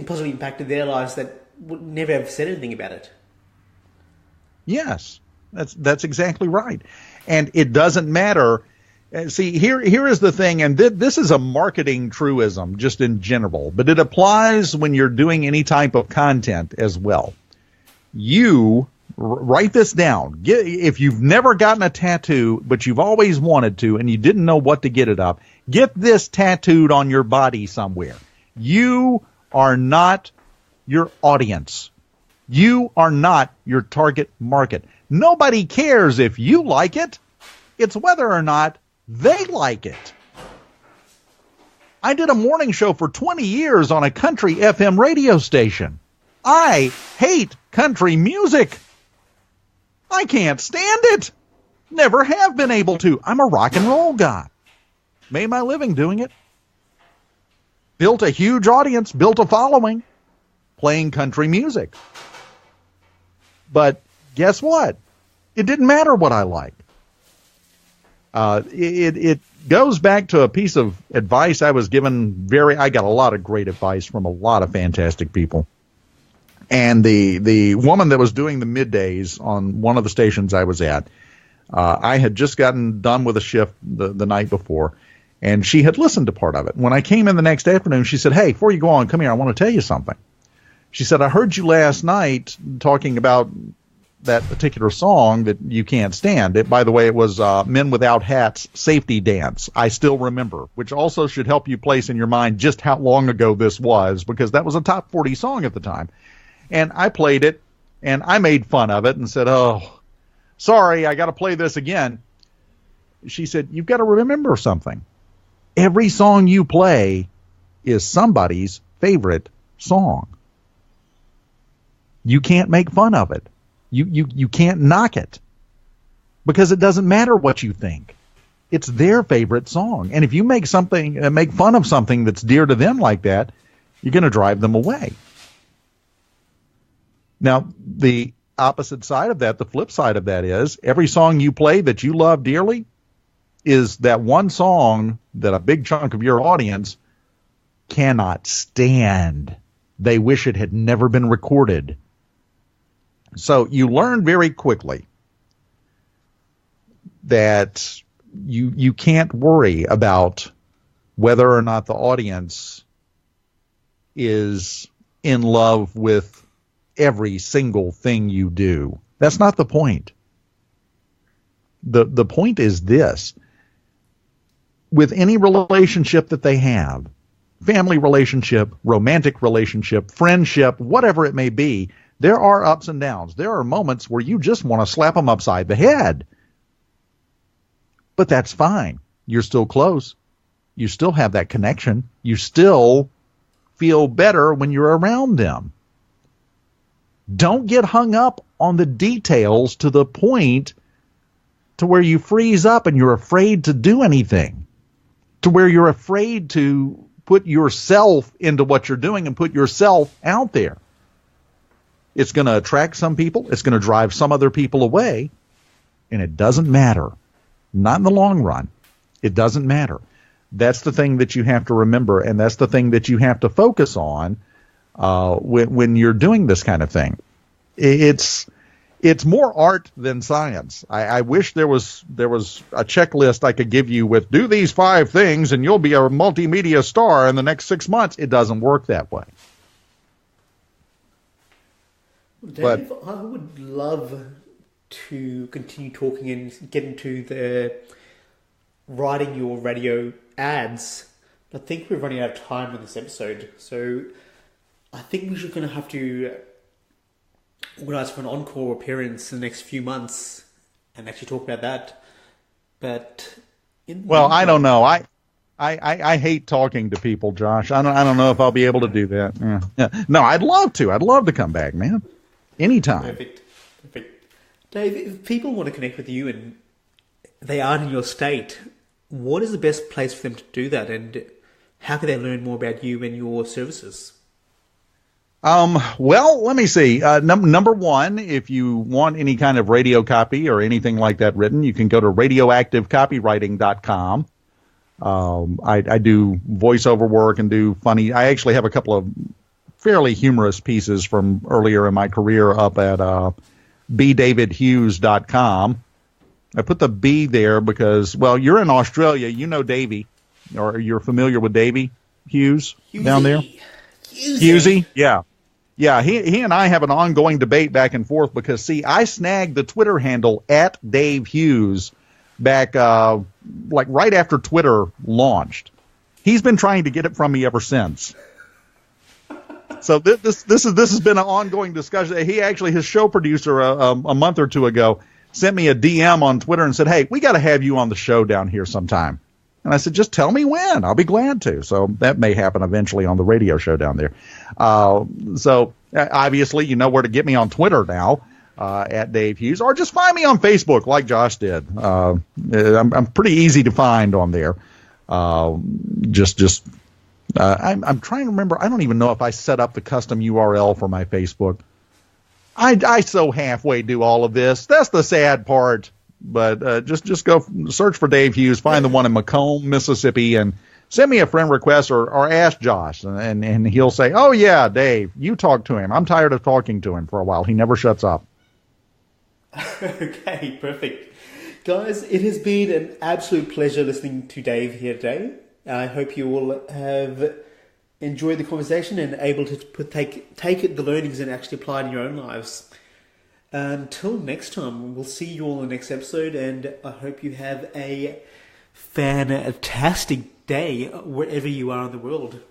A: positively impacted their lives that would never have said anything about it.
B: Yes, that's exactly right. And it doesn't matter. See, here is the thing, and this is a marketing truism just in general, but it applies when you're doing any type of content as well. You write this down. If you've never gotten a tattoo, but you've always wanted to, and you didn't know what to get it up, get this tattooed on your body somewhere. You are not your audience. You are not your target market. Nobody cares if you like it. It's whether or not they like it. I did a morning show for 20 years on a country FM radio station. I hate country music. I can't stand it. Never have been able to. I'm a rock and roll guy. Made my living doing it. Built a huge audience, built a following, playing country music. But guess what? It didn't matter what I liked. It goes back to a piece of advice I was given. I got a lot of great advice from a lot of fantastic people. And the woman that was doing the middays on one of the stations I was at, I had just gotten done with a shift the night before, and she had listened to part of it. When I came in the next afternoon, she said, "Hey, before you go on, come here. I want to tell you something." She said, "I heard you last night talking about that particular song that you can't stand." By the way, it was Men Without Hats, Safety Dance. I still remember, which also should help you place in your mind just how long ago this was, because that was a top 40 song at the time. And I played it, and I made fun of it and said, "Oh, sorry, I got to play this again." She said, "You've got to remember something. Every song you play is somebody's favorite song. You can't make fun of it. You can't knock it, because it doesn't matter what you think. It's their favorite song. And if you make fun of something that's dear to them like that, you're going to drive them away." Now, the opposite side of that, the flip side of that is every song you play that you love dearly is that one song that a big chunk of your audience cannot stand. They wish it had never been recorded. So you learn very quickly that you can't worry about whether or not the audience is in love with every single thing you do. That's not the point. The point is this. With any relationship that they have, family relationship, romantic relationship, friendship, whatever it may be, there are ups and downs. There are moments where you just want to slap them upside the head. But that's fine. You're still close. You still have that connection. You still feel better when you're around them. Don't get hung up on the details to the point to where you freeze up and you're afraid to do anything, to where you're afraid to put yourself into what you're doing and put yourself out there. It's going to attract some people. It's going to drive some other people away. And it doesn't matter. Not in the long run. It doesn't matter. That's the thing that you have to remember, and that's the thing that you have to focus on when you're doing this kind of thing. It's more art than science. I wish there was a checklist I could give you with do these 5 things and you'll be a multimedia star in the next 6 months. It doesn't work that way.
A: Dave, I would love to continue talking and get into the writing your radio ads. I think we're running out of time on this episode, so I think we're going to have to organise for an encore appearance in the next few months and actually talk about that. But
B: I don't know. I hate talking to people, Josh. I don't know if I'll be able to do that. Yeah. No, I'd love to. I'd love to come back, man. Anytime.
A: Perfect. Dave, if people want to connect with you and they aren't in your state, what is the best place for them to do that, and how can they learn more about you and your services?
B: Well, let me see. Number one, if you want any kind of radio copy or anything like that written, you can go to radioactivecopywriting.com. I do voiceover work and do funny. I actually have a couple of fairly humorous pieces from earlier in my career up at bdavidhughes.com. I put the B there because, well, you're in Australia. You know Davey, or you're familiar with Davey Hughes down there? Hughesy? Yeah. Yeah, he and I have an ongoing debate back and forth because, see, I snagged the Twitter handle at Dave Hughes back like right after Twitter launched. He's been trying to get it from me ever since. So this has been an ongoing discussion. He actually, his show producer a month or two ago sent me a DM on Twitter and said, "Hey, we got to have you on the show down here sometime." And I said, "Just tell me when. I'll be glad to." So that may happen eventually on the radio show down there. So obviously, you know where to get me on Twitter now, at Dave Hughes, or just find me on Facebook like Josh did. I'm pretty easy to find on there. I'm trying to remember. I don't even know if I set up the custom URL for my Facebook. I so halfway do all of this. That's the sad part. But just go search for Dave Hughes, find the one in Macomb, Mississippi, and send me a friend request or ask Josh, and he'll say, "Oh yeah, Dave, you talk to him. I'm tired of talking to him for a while. He never shuts up."
A: Okay, perfect. Guys, it has been an absolute pleasure listening to Dave here today. I hope you all have enjoyed the conversation and able to take the learnings and actually apply it in your own lives. Until next time, we'll see you all in the next episode, and I hope you have a fantastic day wherever you are in the world.